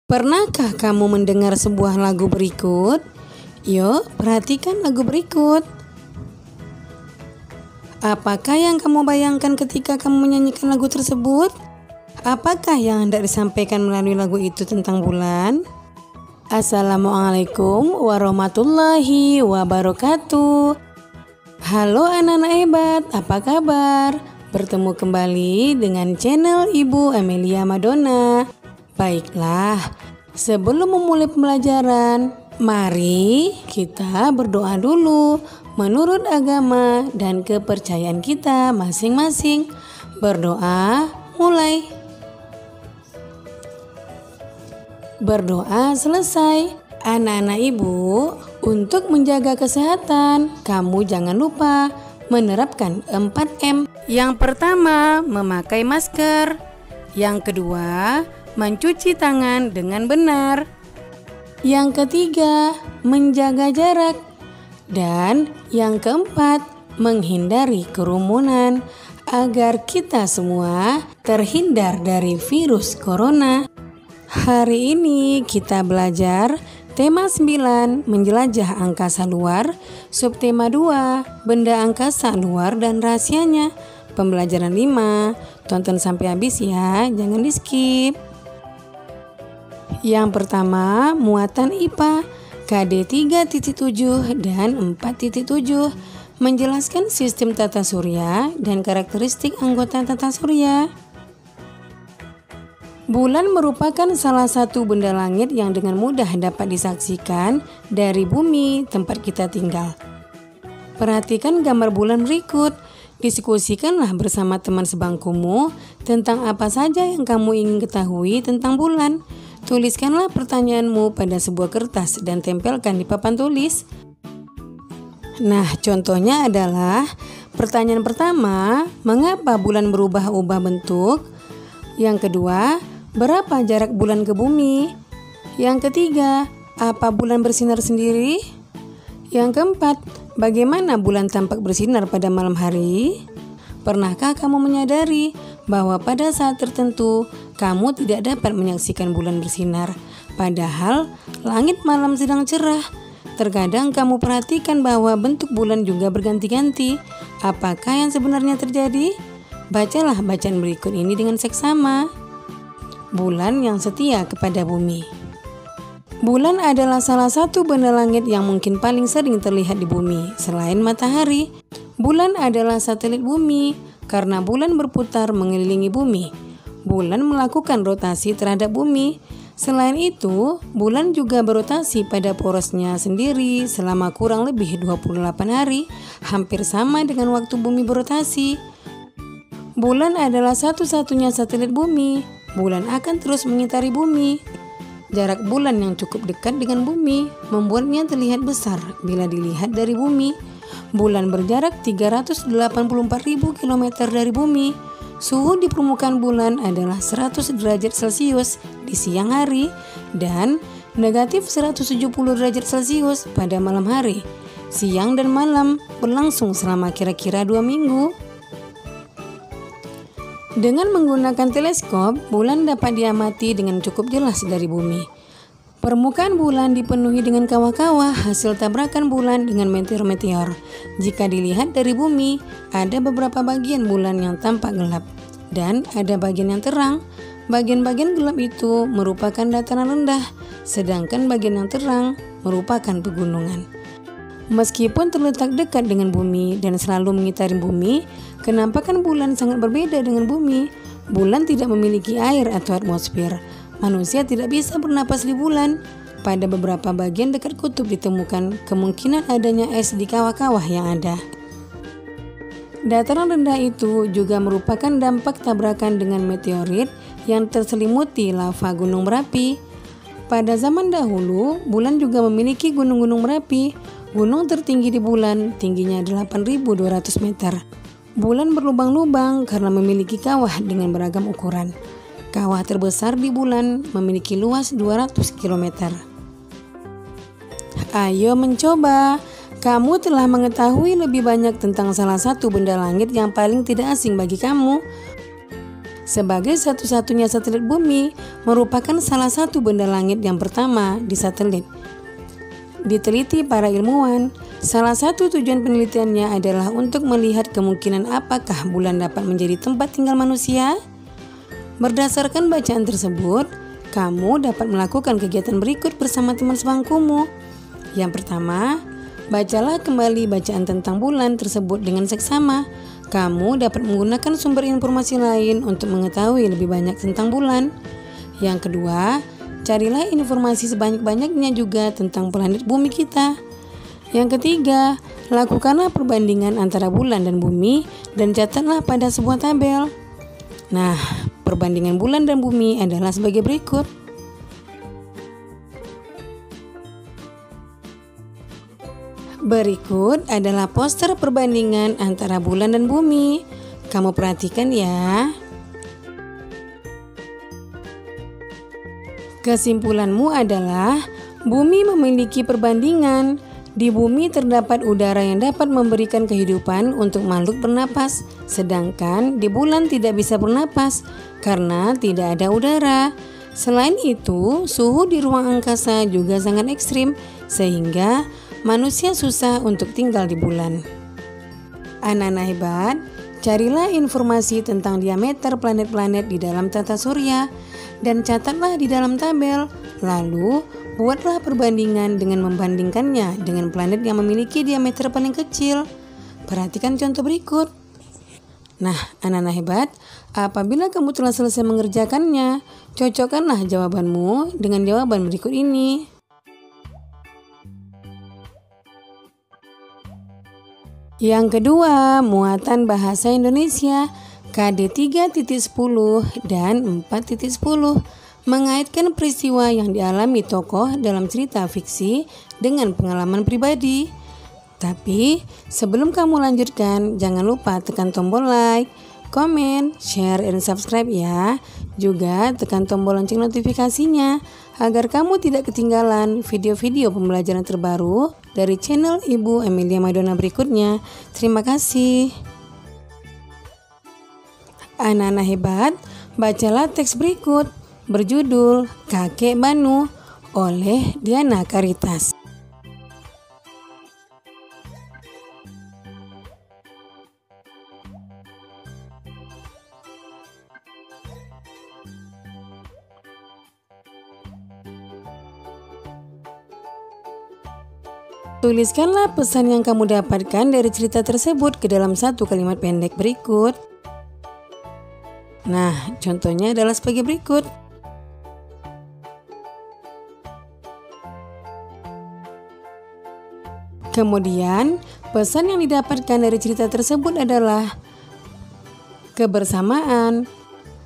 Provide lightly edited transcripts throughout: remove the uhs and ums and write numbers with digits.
Pernahkah kamu mendengar sebuah lagu berikut? Yuk, perhatikan lagu berikut. Apakah yang kamu bayangkan ketika kamu menyanyikan lagu tersebut? Apakah yang hendak disampaikan melalui lagu itu tentang bulan? Assalamualaikum warahmatullahi wabarakatuh. Halo anak-anak hebat, apa kabar? Bertemu kembali dengan channel Ibu Amelia Madonna. Baiklah, sebelum memulai pembelajaran, mari kita berdoa dulu menurut agama dan kepercayaan kita masing-masing. Berdoa mulai. Berdoa selesai. Anak-anak ibu, untuk menjaga kesehatan, kamu jangan lupa menerapkan 4M. Yang pertama, memakai masker. Yang kedua, mencuci tangan dengan benar. Yang ketiga, menjaga jarak. Dan yang keempat, menghindari kerumunan agar kita semua terhindar dari virus corona. Hari ini kita belajar tema 9, menjelajah angkasa luar, subtema 2, benda angkasa luar dan rahasianya. Pembelajaran 5, tonton sampai habis ya, jangan di skip. Yang pertama, muatan IPA KD 3.7 dan 4.7, menjelaskan sistem tata surya dan karakteristik anggota tata surya. Bulan merupakan salah satu benda langit yang dengan mudah dapat disaksikan dari bumi tempat kita tinggal. Perhatikan gambar bulan berikut. Diskusikanlah bersama teman sebangkumu tentang apa saja yang kamu ingin ketahui tentang bulan. Tuliskanlah pertanyaanmu pada sebuah kertas dan tempelkan di papan tulis. Nah, contohnya adalah pertanyaan pertama, mengapa bulan berubah-ubah bentuk? Yang kedua, berapa jarak bulan ke bumi? Yang ketiga, apa bulan bersinar sendiri? Yang keempat, bagaimana bulan tampak bersinar pada malam hari? Pernahkah kamu menyadari bahwa pada saat tertentu kamu tidak dapat menyaksikan bulan bersinar, padahal langit malam sedang cerah? Terkadang kamu perhatikan bahwa bentuk bulan juga berganti-ganti. Apakah yang sebenarnya terjadi? Bacalah bacaan berikut ini dengan seksama. Bulan yang setia kepada bumi. Bulan adalah salah satu benda langit yang mungkin paling sering terlihat di bumi selain matahari. Bulan adalah satelit bumi karena bulan berputar mengelilingi bumi. Bulan melakukan rotasi terhadap bumi. Selain itu, bulan juga berotasi pada porosnya sendiri selama kurang lebih 28 hari, hampir sama dengan waktu bumi berotasi. Bulan adalah satu-satunya satelit bumi. Bulan akan terus mengitari bumi. Jarak bulan yang cukup dekat dengan bumi membuatnya terlihat besar bila dilihat dari bumi. Bulan berjarak 384.000 km dari bumi. Suhu di permukaan bulan adalah 100 derajat Celcius di siang hari dan negatif 170 derajat Celcius pada malam hari. Siang dan malam berlangsung selama kira-kira 2 minggu. Dengan menggunakan teleskop, bulan dapat diamati dengan cukup jelas dari bumi. Permukaan bulan dipenuhi dengan kawah-kawah hasil tabrakan bulan dengan meteor-meteor. Jika dilihat dari bumi, ada beberapa bagian bulan yang tampak gelap dan ada bagian yang terang. Bagian-bagian gelap itu merupakan dataran rendah, sedangkan bagian yang terang merupakan pegunungan. Meskipun terletak dekat dengan bumi dan selalu mengitari bumi, kenampakan bulan sangat berbeda dengan bumi. Bulan tidak memiliki air atau atmosfer. Manusia tidak bisa bernapas di bulan. Pada beberapa bagian dekat kutub ditemukan kemungkinan adanya es di kawah-kawah yang ada. Dataran rendah itu juga merupakan dampak tabrakan dengan meteorit yang terselimuti lava gunung berapi. Pada zaman dahulu, bulan juga memiliki gunung-gunung berapi. Gunung tertinggi di bulan tingginya 8.200 meter. Bulan berlubang-lubang karena memiliki kawah dengan beragam ukuran. Kawah terbesar di bulan memiliki luas 200 km. Ayo mencoba. Kamu telah mengetahui lebih banyak tentang salah satu benda langit yang paling tidak asing bagi kamu. Sebagai satu-satunya satelit bumi, merupakan salah satu benda langit yang pertama di satelit. Diteliti para ilmuwan, salah satu tujuan penelitiannya adalah untuk melihat kemungkinan apakah bulan dapat menjadi tempat tinggal manusia. Berdasarkan bacaan tersebut, kamu dapat melakukan kegiatan berikut bersama teman sebangkumu. Yang pertama, bacalah kembali bacaan tentang bulan tersebut dengan seksama. Kamu dapat menggunakan sumber informasi lain untuk mengetahui lebih banyak tentang bulan. Yang kedua, carilah informasi sebanyak-banyaknya juga tentang planet bumi kita. Yang ketiga, lakukanlah perbandingan antara bulan dan bumi dan catatlah pada sebuah tabel. Nah, perbandingan bulan dan bumi adalah sebagai berikut. Berikut adalah poster perbandingan antara bulan dan bumi. Kamu perhatikan ya. Kesimpulanmu adalah bumi memiliki perbandingan. Di bumi terdapat udara yang dapat memberikan kehidupan untuk makhluk bernapas, sedangkan di bulan tidak bisa bernapas karena tidak ada udara. Selain itu, suhu di ruang angkasa juga sangat ekstrim sehingga manusia susah untuk tinggal di bulan. Anak-anak hebat, carilah informasi tentang diameter planet-planet di dalam tata surya dan catatlah di dalam tabel. Lalu, buatlah perbandingan dengan membandingkannya dengan planet yang memiliki diameter paling kecil. Perhatikan contoh berikut. Nah, anak-anak hebat, apabila kamu telah selesai mengerjakannya, cocokkanlah jawabanmu dengan jawaban berikut ini. Yang kedua, muatan bahasa Indonesia KD 3.10 dan 4.10 mengaitkan peristiwa yang dialami tokoh dalam cerita fiksi dengan pengalaman pribadi. Tapi sebelum kamu lanjutkan, jangan lupa tekan tombol like, komen, share, dan subscribe ya. Juga tekan tombol lonceng notifikasinya agar kamu tidak ketinggalan video-video pembelajaran terbaru dari channel Ibu Emilia Madonna berikutnya. Terima kasih. Anak-anak hebat, bacalah teks berikut berjudul Kakek Banu oleh Diana Karitas. Tuliskanlah pesan yang kamu dapatkan dari cerita tersebut ke dalam satu kalimat pendek berikut. Nah, contohnya adalah sebagai berikut. Kemudian, pesan yang didapatkan dari cerita tersebut adalah kebersamaan.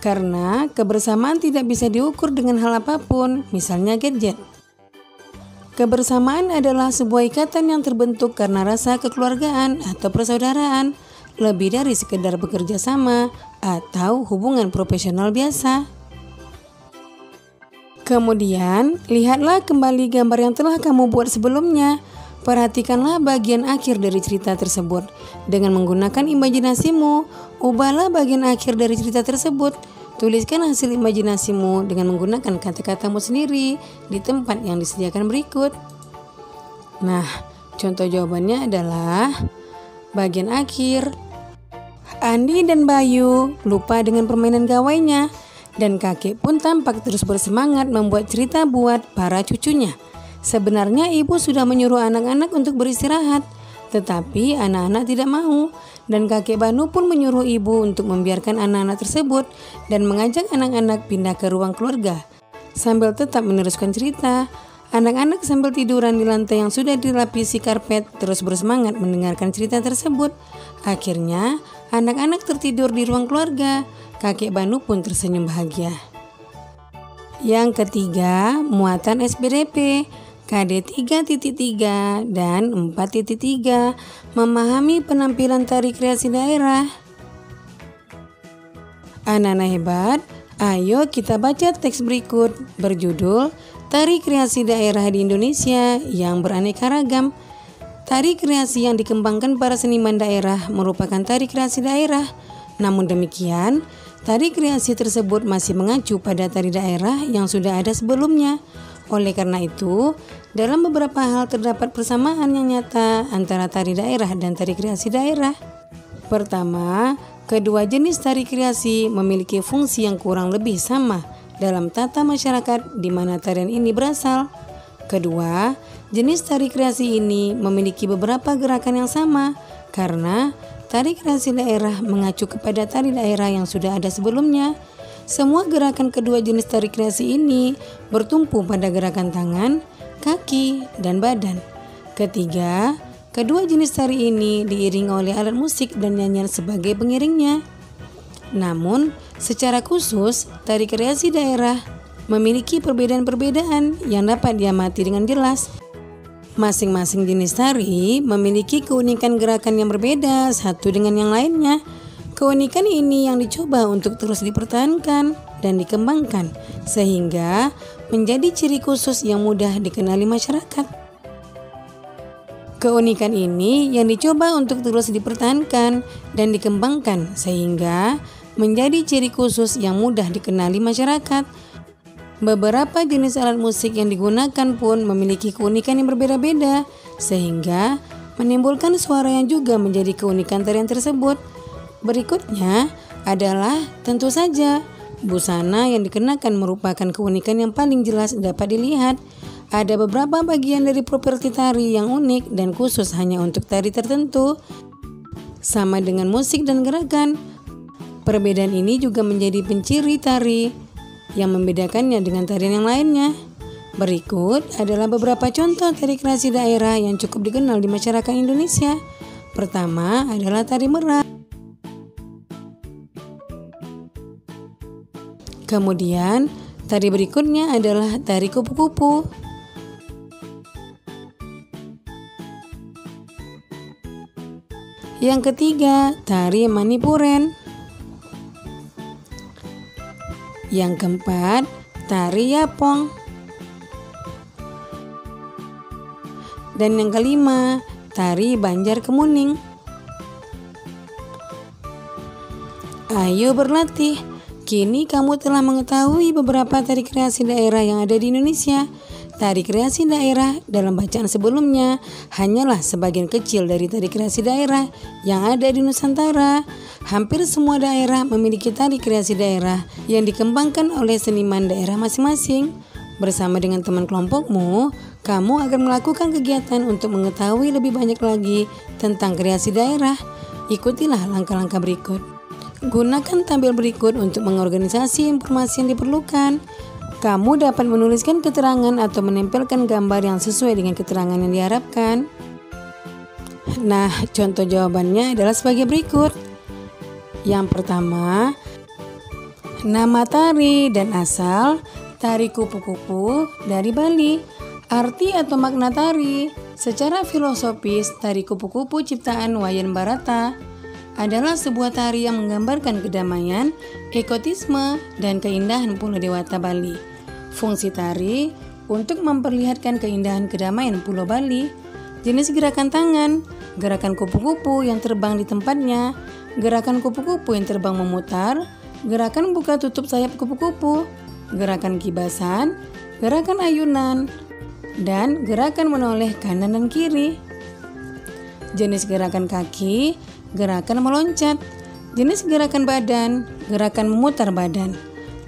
Karena kebersamaan tidak bisa diukur dengan hal apapun, misalnya gadget. Kebersamaan adalah sebuah ikatan yang terbentuk karena rasa kekeluargaan atau persaudaraan, lebih dari sekedar bekerja sama atau hubungan profesional biasa. Kemudian, lihatlah kembali gambar yang telah kamu buat sebelumnya. Perhatikanlah bagian akhir dari cerita tersebut. Dengan menggunakan imajinasimu, ubahlah bagian akhir dari cerita tersebut. Tuliskan hasil imajinasimu dengan menggunakan kata-katamu sendiri di tempat yang disediakan berikut. Nah, contoh jawabannya adalah bagian akhir. Andi dan Bayu lupa dengan permainan gawainya, dan kakek pun tampak terus bersemangat membuat cerita buat para cucunya. Sebenarnya ibu sudah menyuruh anak-anak untuk beristirahat, tetapi anak-anak tidak mau. Dan kakek Banu pun menyuruh ibu untuk membiarkan anak-anak tersebut dan mengajak anak-anak pindah ke ruang keluarga. Sambil tetap meneruskan cerita, anak-anak sambil tiduran di lantai yang sudah dilapisi karpet terus bersemangat mendengarkan cerita tersebut. Akhirnya, anak-anak tertidur di ruang keluarga. Kakek Banu pun tersenyum bahagia. Yang ketiga, muatan SBDP. KD 3.3 dan 4.3 memahami penampilan tari kreasi daerah. Anak-anak hebat, ayo kita baca teks berikut berjudul Tari Kreasi Daerah di Indonesia yang Beraneka Ragam. Tari kreasi yang dikembangkan para seniman daerah merupakan tari kreasi daerah. Namun demikian, tari kreasi tersebut masih mengacu pada tari daerah yang sudah ada sebelumnya. Oleh karena itu, dalam beberapa hal terdapat persamaan yang nyata antara tari daerah dan tari kreasi daerah. Pertama, kedua jenis tari kreasi memiliki fungsi yang kurang lebih sama dalam tata masyarakat di mana tarian ini berasal. Kedua, jenis tari kreasi ini memiliki beberapa gerakan yang sama karena tari kreasi daerah mengacu kepada tari daerah yang sudah ada sebelumnya. Semua gerakan kedua jenis tari kreasi ini bertumpu pada gerakan tangan, kaki, dan badan. Ketiga, kedua jenis tari ini diiringi oleh alat musik dan nyanyian sebagai pengiringnya. Namun, secara khusus, tari kreasi daerah memiliki perbedaan-perbedaan yang dapat diamati dengan jelas. Masing-masing jenis tari memiliki keunikan gerakan yang berbeda satu dengan yang lainnya. Keunikan ini yang dicoba untuk terus dipertahankan dan dikembangkan sehingga menjadi ciri khusus yang mudah dikenali masyarakat. Keunikan ini yang dicoba untuk terus dipertahankan dan dikembangkan sehingga menjadi ciri khusus yang mudah dikenali masyarakat. Beberapa jenis alat musik yang digunakan pun memiliki keunikan yang berbeda-beda sehingga menimbulkan suara yang juga menjadi keunikan tarian tersebut. Berikutnya adalah tentu saja busana yang dikenakan merupakan keunikan yang paling jelas dapat dilihat. Ada beberapa bagian dari properti tari yang unik dan khusus hanya untuk tari tertentu. Sama dengan musik dan gerakan, perbedaan ini juga menjadi penciri tari yang membedakannya dengan tarian yang lainnya. Berikut adalah beberapa contoh tari kreasi daerah yang cukup dikenal di masyarakat Indonesia. Pertama adalah tari merak. Kemudian, tari berikutnya adalah tari kupu-kupu. Yang ketiga, tari manipuren. Yang keempat, tari yapong. Dan yang kelima, tari Banjar Kemuning. Ayo berlatih. Kini kamu telah mengetahui beberapa tari kreasi daerah yang ada di Indonesia. Tari kreasi daerah dalam bacaan sebelumnya hanyalah sebagian kecil dari tari kreasi daerah yang ada di Nusantara. Hampir semua daerah memiliki tari kreasi daerah yang dikembangkan oleh seniman daerah masing-masing. Bersama dengan teman kelompokmu, kamu akan melakukan kegiatan untuk mengetahui lebih banyak lagi tentang kreasi daerah. Ikutilah langkah-langkah berikut. Gunakan tabel berikut untuk mengorganisasi informasi yang diperlukan. Kamu dapat menuliskan keterangan atau menempelkan gambar yang sesuai dengan keterangan yang diharapkan. Nah, contoh jawabannya adalah sebagai berikut. Yang pertama, nama tari dan asal tari kupu-kupu dari Bali. Arti atau makna tari. Secara filosofis, tari kupu-kupu ciptaan Wayan Barata adalah sebuah tari yang menggambarkan kedamaian, ekotisme, dan keindahan Pulau Dewata Bali. Fungsi tari untuk memperlihatkan keindahan kedamaian Pulau Bali. Jenis gerakan tangan, gerakan kupu-kupu yang terbang di tempatnya, gerakan kupu-kupu yang terbang memutar, gerakan buka tutup sayap kupu-kupu, gerakan kibasan, gerakan ayunan, dan gerakan menoleh kanan dan kiri. Jenis gerakan kaki, gerakan meloncat. Jenis gerakan badan, gerakan memutar badan.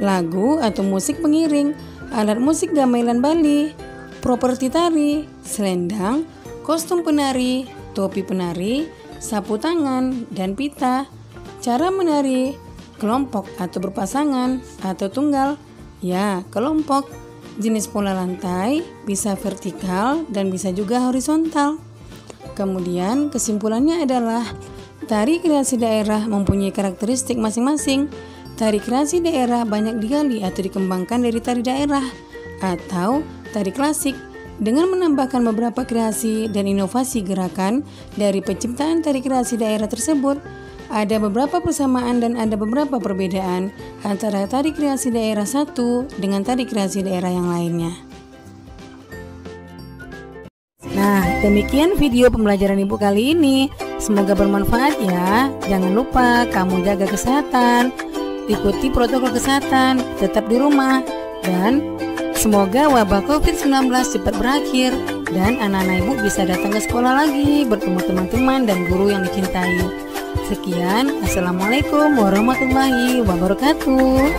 Lagu atau musik pengiring, alat musik gamelan Bali. Properti tari, selendang, kostum penari, topi penari, sapu tangan, dan pita. Cara menari, kelompok atau berpasangan atau tunggal. Ya, kelompok. Jenis pola lantai, bisa vertikal dan bisa juga horizontal. Kemudian kesimpulannya adalah tari kreasi daerah mempunyai karakteristik masing-masing. Tari kreasi daerah banyak digali atau dikembangkan dari tari daerah atau tari klasik dengan menambahkan beberapa kreasi dan inovasi gerakan dari penciptaan tari kreasi daerah tersebut. Ada beberapa persamaan dan ada beberapa perbedaan antara tari kreasi daerah satu dengan tari kreasi daerah yang lainnya. Nah, demikian video pembelajaran Ibu kali ini. Semoga bermanfaat ya. Jangan lupa kamu jaga kesehatan. ikuti protokol kesehatan, tetap di rumah, dan semoga wabah COVID-19 cepat berakhir dan anak-anak ibu bisa datang ke sekolah lagi bertemu teman-teman dan guru yang dicintai. Sekian, Assalamualaikum warahmatullahi wabarakatuh.